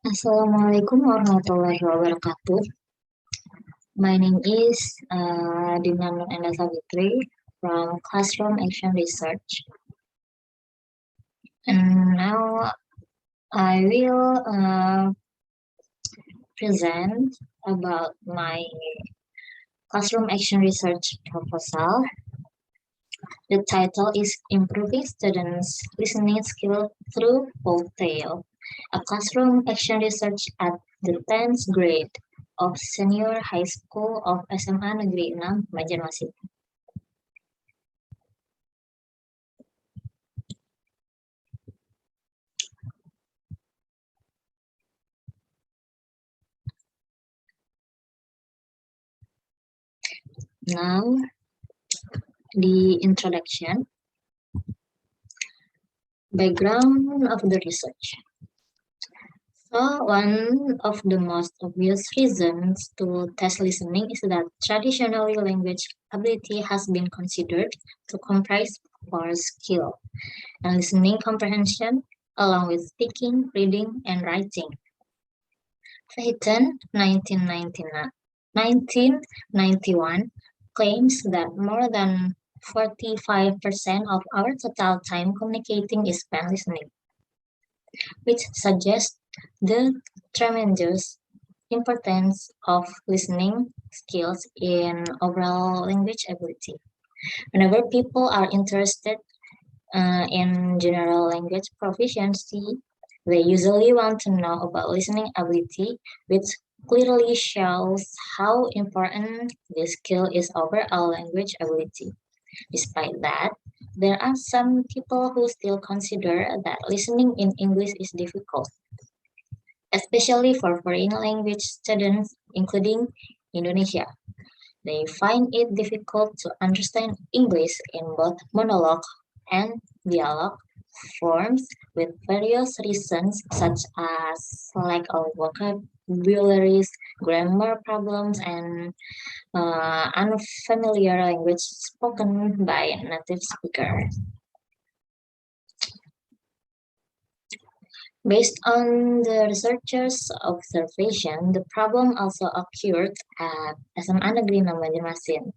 Assalamualaikum warahmatullahi wabarakatuh. My name is Dina Nur Endah Savitri from Classroom Action Research. And now I will present about my Classroom Action Research proposal. The title is Improving Students' Listening Skill Through Folktale, a classroom action research at the 10th grade of Senior High School of SMA Negeri 6, Banjarmasin. Now, the introduction. Background of the research. So, one of the most obvious reasons to test listening is that traditionally language ability has been considered to comprise core skill and listening comprehension along with speaking, reading, and writing. Peyton, 1991, claims that more than 45% of our total time communicating is spent listening, which suggests the tremendous importance of listening skills in overall language ability. Whenever people are interested in general language proficiency, they usually want to know about listening ability, which clearly shows how important this skill is overall language ability. Despite that, there are some people who still consider that listening in English is difficult, especially for foreign language students, including Indonesia. They find it difficult to understand English in both monologue and dialogue forms with various reasons such as lack of vocabularies, grammar problems, and unfamiliar language spoken by native speakers. Based on the researchers' observation, the problem also occurred at SMA Negeri 6 Banjarmasin.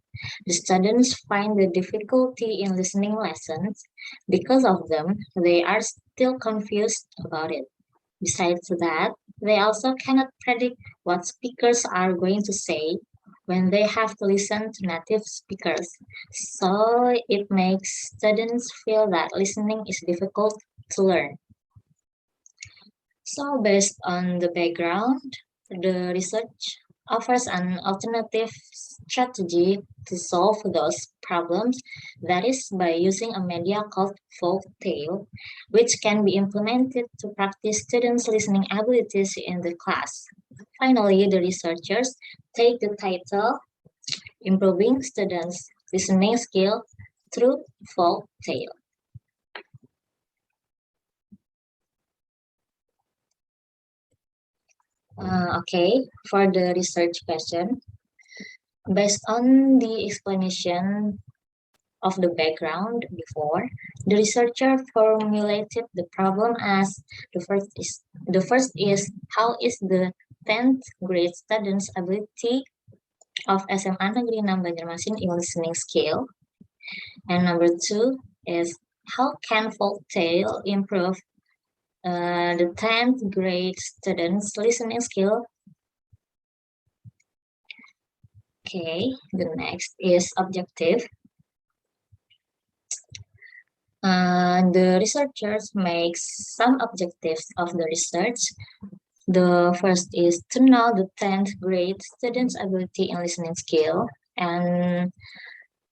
The students find the difficulty in listening lessons. Because of them, they are still confused about it. Besides that, they also cannot predict what speakers are going to say when they have to listen to native speakers. So it makes students feel that listening is difficult to learn. So based on the background, the research offers an alternative strategy to solve those problems, that is by using a media called folktale, which can be implemented to practice students' listening abilities in the class. Finally, the researchers take the title Improving Students' Listening Skill Through Folktale. Okay, for the research question, based on the explanation of the background before, the researcher formulated the problem as the first is how is the 10th grade students' ability of SMA Negeri 6 Banjarmasin in listening skill, and number two is how can folktale improve the 10th grade students' listening skill. Okay, the next is objective. The researchers make some objectives of the research. The first is to know the 10th grade students' ability in listening skill, and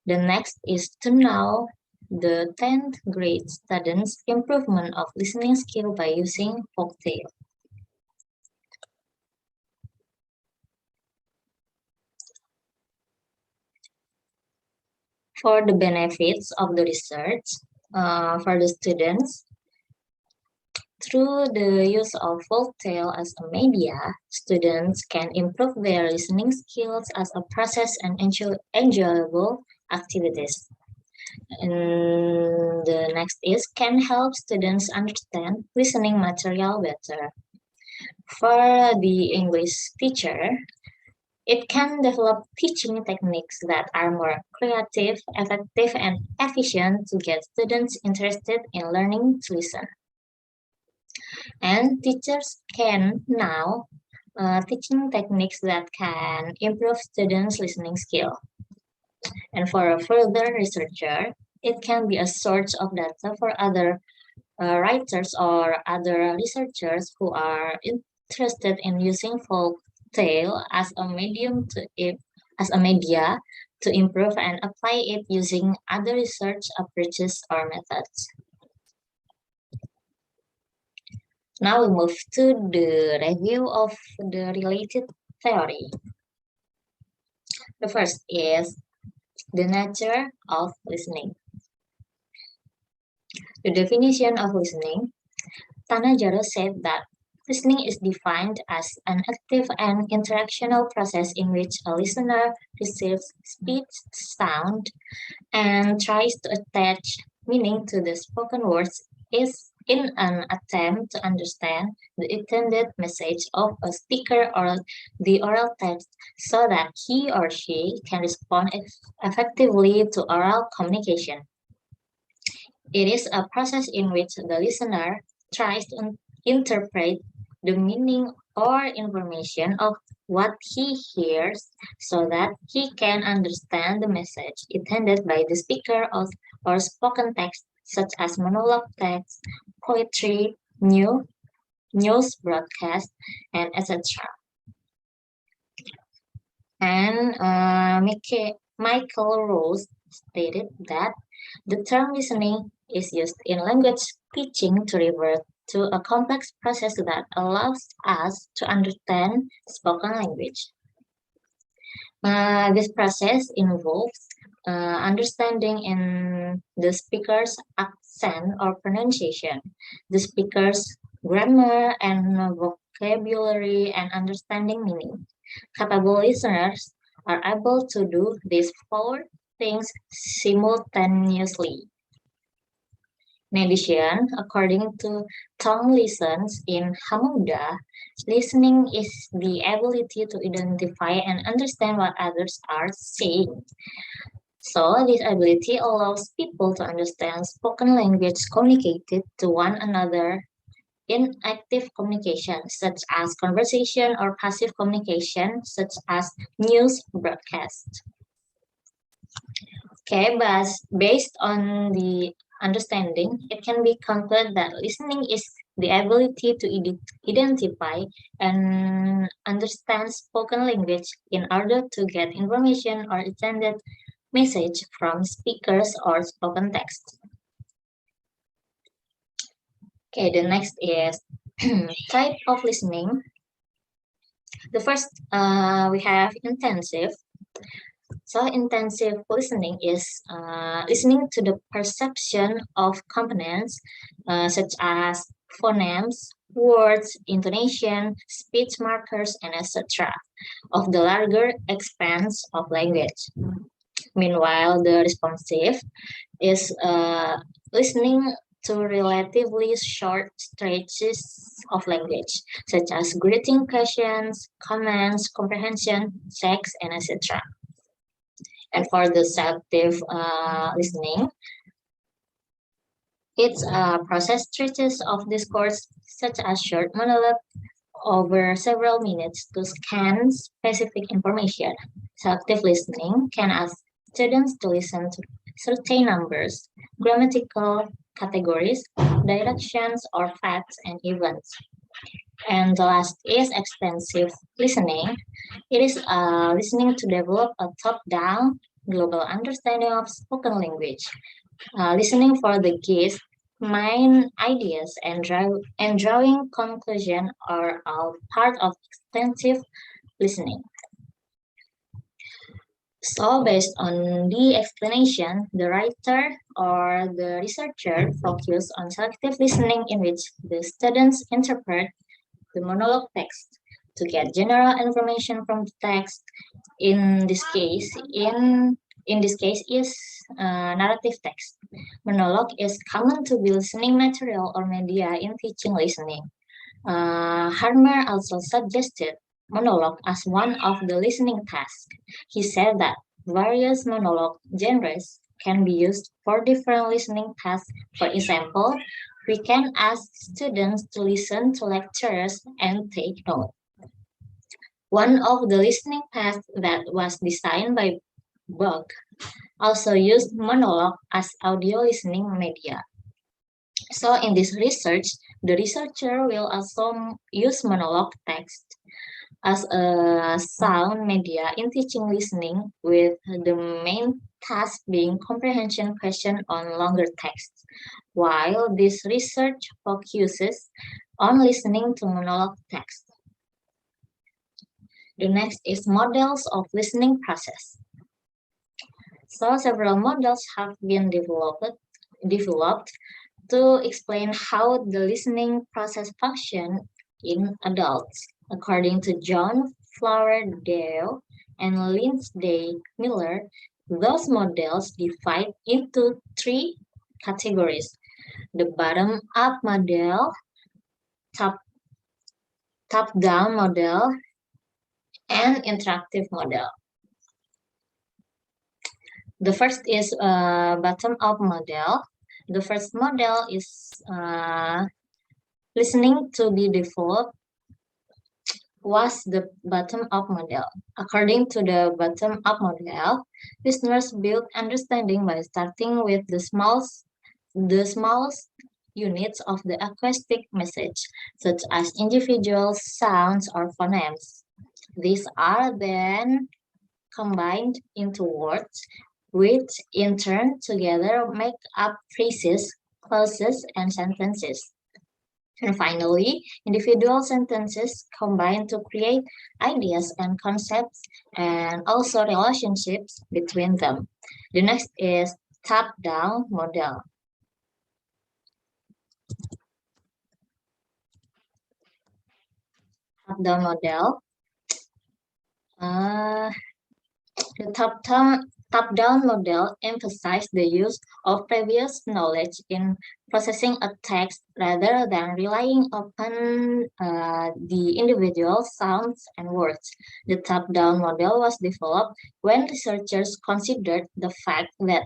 the next is to know the 10th grade students' improvement of listening skill by using folktale. For the benefits of the research, for the students, through the use of folktale as a media, students can improve their listening skills as a process and enjoyable activities. And the next is can help students understand listening material better. For the English teacher, it can develop teaching techniques that are more creative, effective, and efficient to get students interested in learning to listen. And teachers can now teaching techniques that can improve students' listening skill. And for a further researcher, it can be a source of data for other writers or other researchers who are interested in using folk tale as a medium as a media to improve and apply it using other research approaches or methods. Now we move to the review of the related theory. The first is the nature of listening. The definition of listening, Tanajaro said that listening is defined as an active and interactional process in which a listener receives speech, sound, and tries to attach meaning to the spoken words is in an attempt to understand the intended message of a speaker or the oral text so that he or she can respond effectively to oral communication. It is a process in which the listener tries to interpret the meaning or information of what he hears so that he can understand the message intended by the speaker or spoken text, such as monologue text, poetry, news broadcast, and etc. And Michael Rose stated that the term listening is used in language teaching to refer to a complex process that allows us to understand spoken language. This process involves understanding in the speaker's accent or pronunciation, the speaker's grammar and vocabulary, and understanding meaning. Capable listeners are able to do these four things simultaneously. In addition, according to Tom Lessons in Hamuda, listening is the ability to identify and understand what others are saying. So, this ability allows people to understand spoken language communicated to one another in active communication, such as conversation, or passive communication, such as news broadcast. Okay, but based on the understanding, it can be concluded that listening is the ability to identify and understand spoken language in order to get information or intended message from speakers or spoken text. Okay, the next is type of listening. The first, we have intensive. So intensive listening is listening to the perception of components such as phonemes, words, intonation, speech markers, and etc. of the larger expanse of language. Meanwhile, the responsive is listening to relatively short stretches of language, such as greeting questions, comments, comprehension, checks, and etc. And for the selective listening, it's process stretches of discourse, such as short monologue over several minutes to scan specific information. Selective listening can ask students to listen to certain numbers, grammatical categories, directions, or facts and events. And the last is extensive listening. It is listening to develop a top-down global understanding of spoken language. Listening for the guest, main ideas, and drawing conclusion are all part of extensive listening. So based on the explanation, the writer or the researcher focus on selective listening in which the students interpret the monologue text to get general information from the text. In this case, is narrative text. Monologue is common to be listening material or media in teaching listening. Harmer also suggested monologue as one of the listening tasks. He said that various monologue genres can be used for different listening tasks. For example, we can ask students to listen to lecturers and take notes. One of the listening tasks that was designed by Buck also used monologue as audio listening media. So in this research, the researcher will also use monologue text as a sound media in teaching listening, with the main task being comprehension question on longer text, while this research focuses on listening to monologue text. The next is models of listening process. So several models have been developed to explain how the listening process functions in adults. According to John Flowerdale and Lindsay Miller, those models divide into three categories: the bottom-up model, top, top-down model, and interactive model. The first is a bottom-up model. The first model is listening to be default was the bottom-up model. According to the bottom-up model, listeners build understanding by starting with the smallest units of the acoustic message, such as individual sounds or phonemes. These are then combined into words, which in turn together make up phrases, clauses, and sentences. And finally, individual sentences combine to create ideas and concepts and also relationships between them. The next is top-down model. Top-down model. Uh, The top-down model emphasizes the use of previous knowledge in processing a text rather than relying upon the individual sounds and words. The top-down model was developed when researchers considered the fact that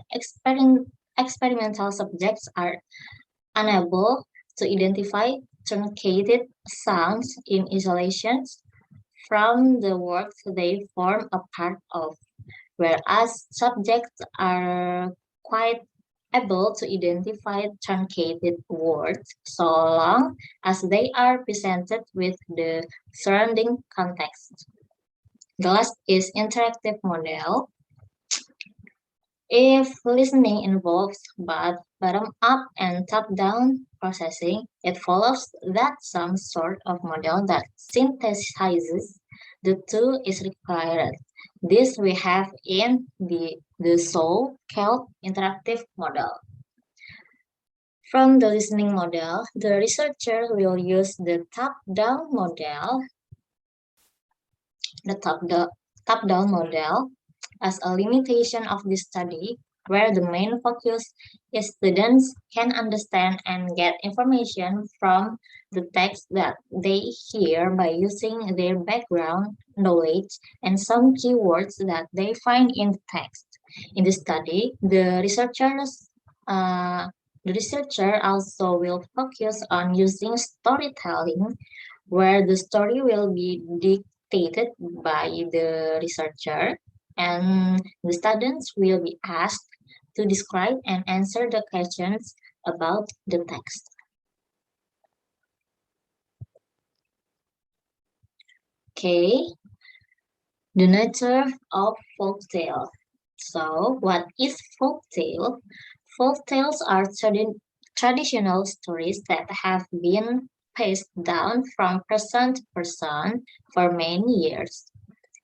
experimental subjects are unable to identify truncated sounds in isolation from the words they form a part of, whereas subjects are quite able to identify truncated words so long as they are presented with the surrounding context. The last is interactive model. If listening involves both bottom-up and top-down processing, it follows that some sort of model that synthesizes the two is required. This we have in the so-called interactive model. From the listening model, the researcher will use the top-down model, the top-down model as a limitation of this study, where the main focus is students can understand and get information from the text that they hear by using their background knowledge and some keywords that they find in the text. In the study, uh, the researcher also will focus on using storytelling, where the story will be dictated by the researcher and the students will be asked to describe and answer the questions about the text. Okay, the nature of folktale. So, what is folktale? Folktales are traditional stories that have been passed down from person to person for many years.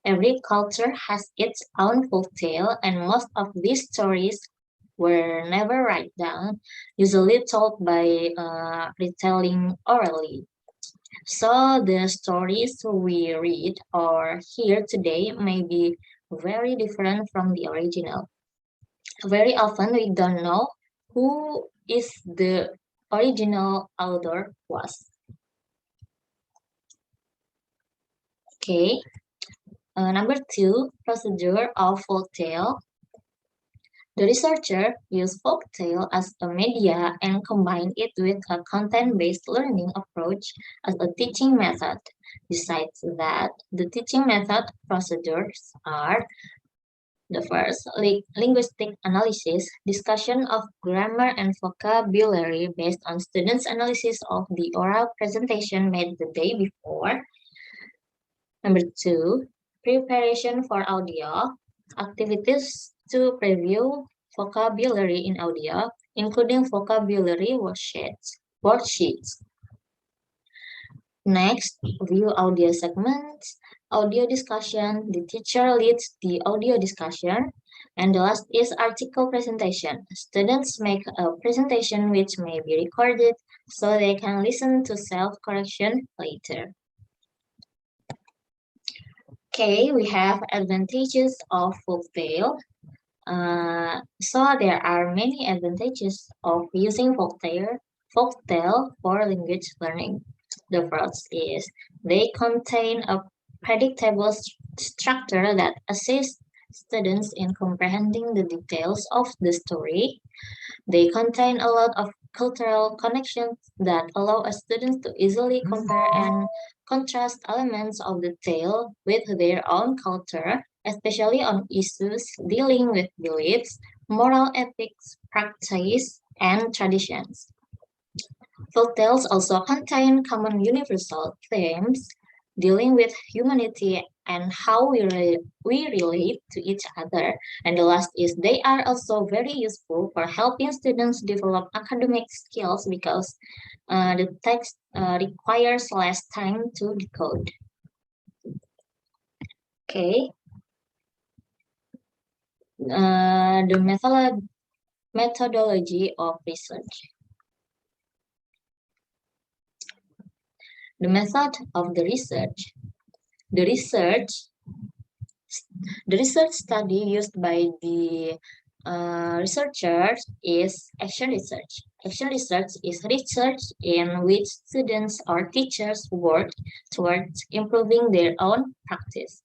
Every culture has its own folktale, and most of these stories were never written down, usually told by retelling orally. So the stories we read or hear today may be very different from the original. Very often we don't know who is the original author was. Okay. Number 2, procedure of folktale. The researcher used folktale as a media and combined it with a content-based learning approach as a teaching method. Besides that, the teaching method procedures are the first, linguistic analysis, discussion of grammar and vocabulary based on students' analysis of the oral presentation made the day before. Number 2, preparation for audio, activities to preview vocabulary in audio, including vocabulary worksheets. Next, view audio segments, audio discussion, the teacher leads the audio discussion, and the last is article presentation. Students make a presentation which may be recorded so they can listen to self-correction later. Okay, we have advantages of folktale. So there are many advantages of using folktale for language learning. The first is they contain a predictable structure that assists students in comprehending the details of the story. They contain a lot of cultural connections that allow a student to easily compare and contrast elements of the tale with their own culture, especially on issues dealing with beliefs, moral ethics, practice, and traditions. Folktales also contain common universal themes dealing with humanity and how we relate to each other. And the last is they are also very useful for helping students develop academic skills because the text requires less time to decode. Okay. The methodology of research. The method of the research. The research study used by the researchers is action research. Action research is research in which students or teachers work towards improving their own practice.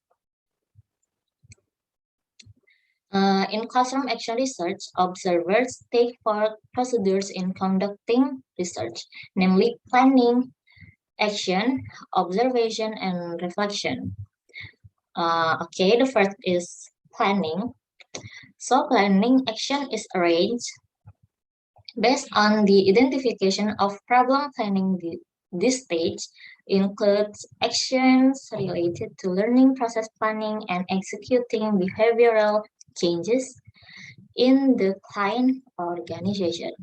In classroom action research, observers take part procedures in conducting research, namely planning, action, observation, and reflection. Okay, the first is planning. So planning action is arranged based on the identification of problem planning. This stage includes actions related to learning process planning and executing behavioral changes in the client organization.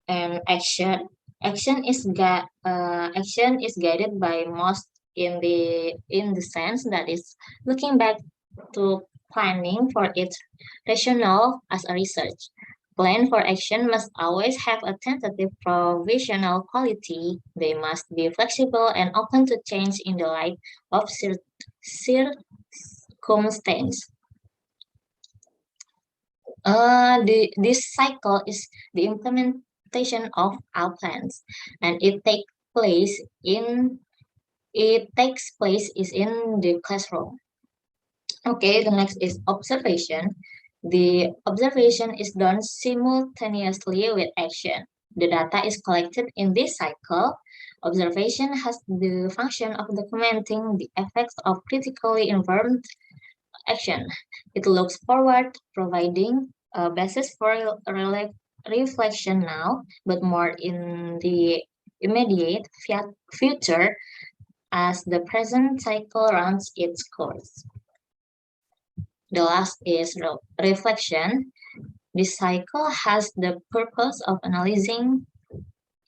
And action is guided by most in the sense that is looking back to planning for its rationale as a research. Plan for action must always have a tentative provisional quality. They must be flexible and open to change in the light of circumstance. This cycle is the implementation of our plans, and it takes place in the classroom. Okay, the next is observation. The observation is done simultaneously with action. The data is collected in this cycle. Observation has the function of documenting the effects of critically informed action. It looks forward, providing a basis for reflection now, but more in the immediate future as the present cycle runs its course. The last is reflection. This cycle has the purpose of analyzing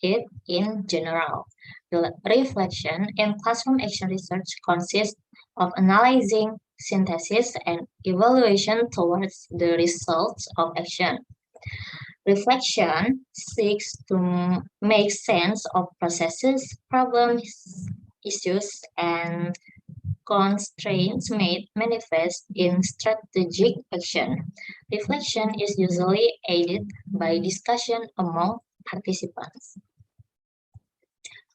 it in general. The reflection in classroom action research consists of analyzing, synthesis, and evaluation towards the results of action. Reflection seeks to make sense of processes, problems, issues, and constraints made manifest in strategic action. Reflection is usually aided by discussion among participants.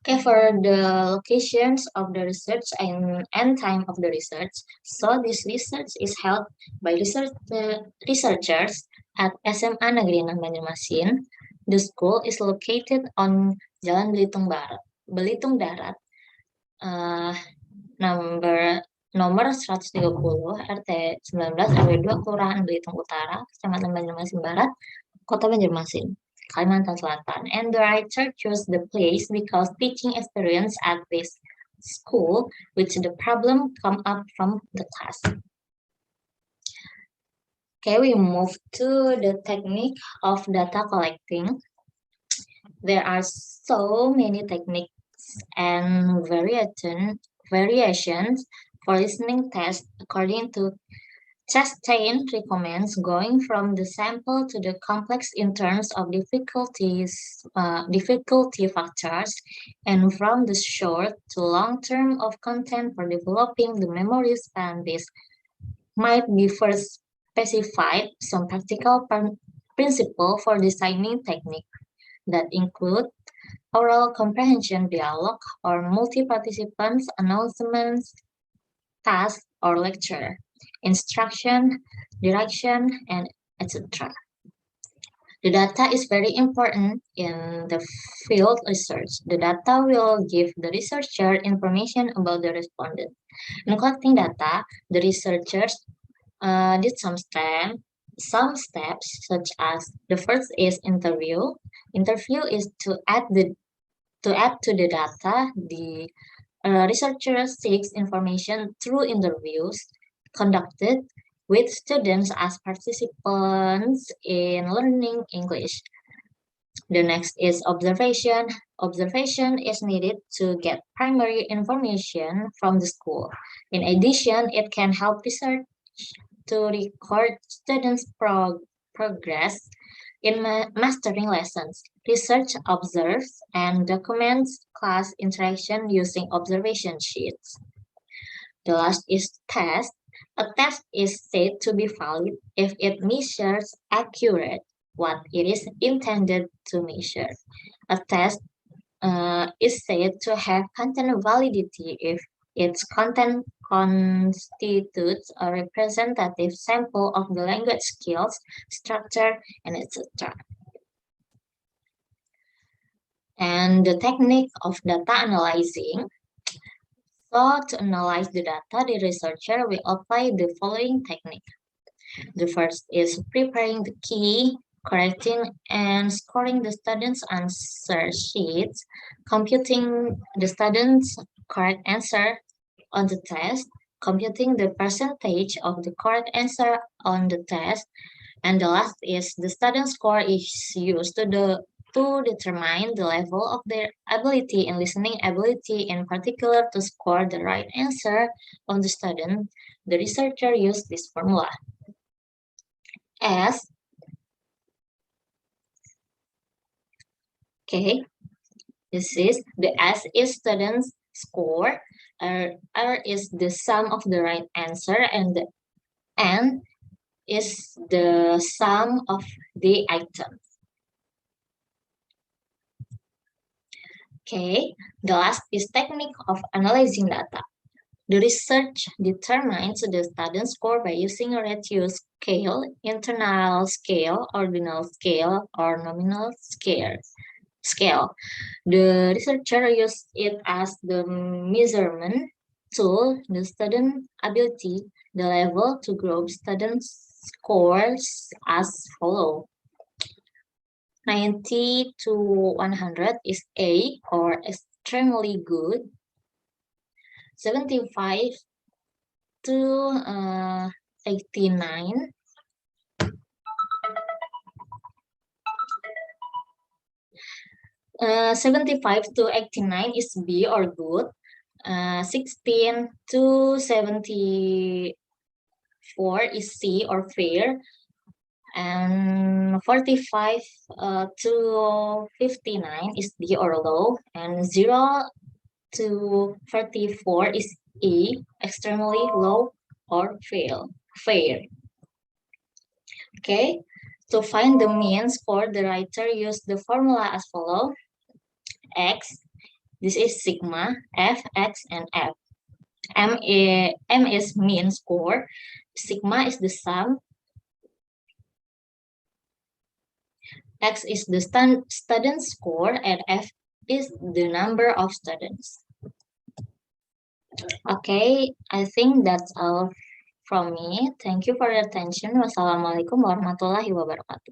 Okay, for the locations of the research and time of the research. So this research is held by researchers at SMA Negeri 6 Banjarmasin. The school is located on Jalan Belitung Darat, uh, number nomor 130 RT 19 RW 2 Kelurahan Belitung Utara, Kecamatan Banjarmasin Barat, Kota Banjarmasin, Kalimantan Selatan. And the writer chose the place because teaching experience at this school, which the problem come up from the class. Okay, we move to the technique of data collecting. There are so many techniques and variations for listening tests according to Chastain recommends going from the sample to the complex in terms of difficulty factors, and from the short to long term of content for developing the memory span. This might be first specified some practical principle for designing technique that include oral comprehension dialogue or multi-participants announcements task or lecture, instruction, direction, and etc. The data is very important in the field research. The data will give the researcher information about the respondent. In collecting data, the researchers did some steps such as the first is interview. Interview is to add to the data. The researcher seeks information through interviews conducted with students as participants in learning English. The next is observation. Observation is needed to get primary information from the school. In addition, it can help research to record students' progress in mastering lessons. Research observes and documents class interaction using observation sheets. The last is test. A test is said to be valid if it measures accurate what it is intended to measure. A test is said to have content validity if its content constitutes a representative sample of the language skills, structure, and etc. And the technique of data analyzing. So to analyze the data, the researcher will apply the following technique. The first is preparing the key, correcting and scoring the students' answer sheets, computing the students' correct answer on the test, computing the percentage of the correct answer on the test, and the last is the student score is used to determine the level of their ability and listening ability, in particular to score the right answer of the student. The researcher used this formula. S, okay, this is the S is student's score, R is the sum of the right answer, and the N is the sum of the items. Okay, the last is technique of analyzing data. The research determines the student score by using a ratio scale, internal scale, ordinal scale, or nominal scale. The researcher used it as the measurement tool, the student ability, the level to group student scores as follow. 90 to 100 is A, or extremely good. 75 to 89 75 to 89 is B, or good. 16 to 74 is C, or fair. And 45 to 59 is D, or low. And 0 to 34 is E, extremely low or fair. Okay, to find the mean score, the writer used the formula as follows. X This is sigma, F, X, and F. M is mean score, sigma is the sum, X is the student score, and F is the number of students. Okay, I think that's all from me. Thank you for your attention. Wassalamualaikum warahmatullahi wabarakatuh.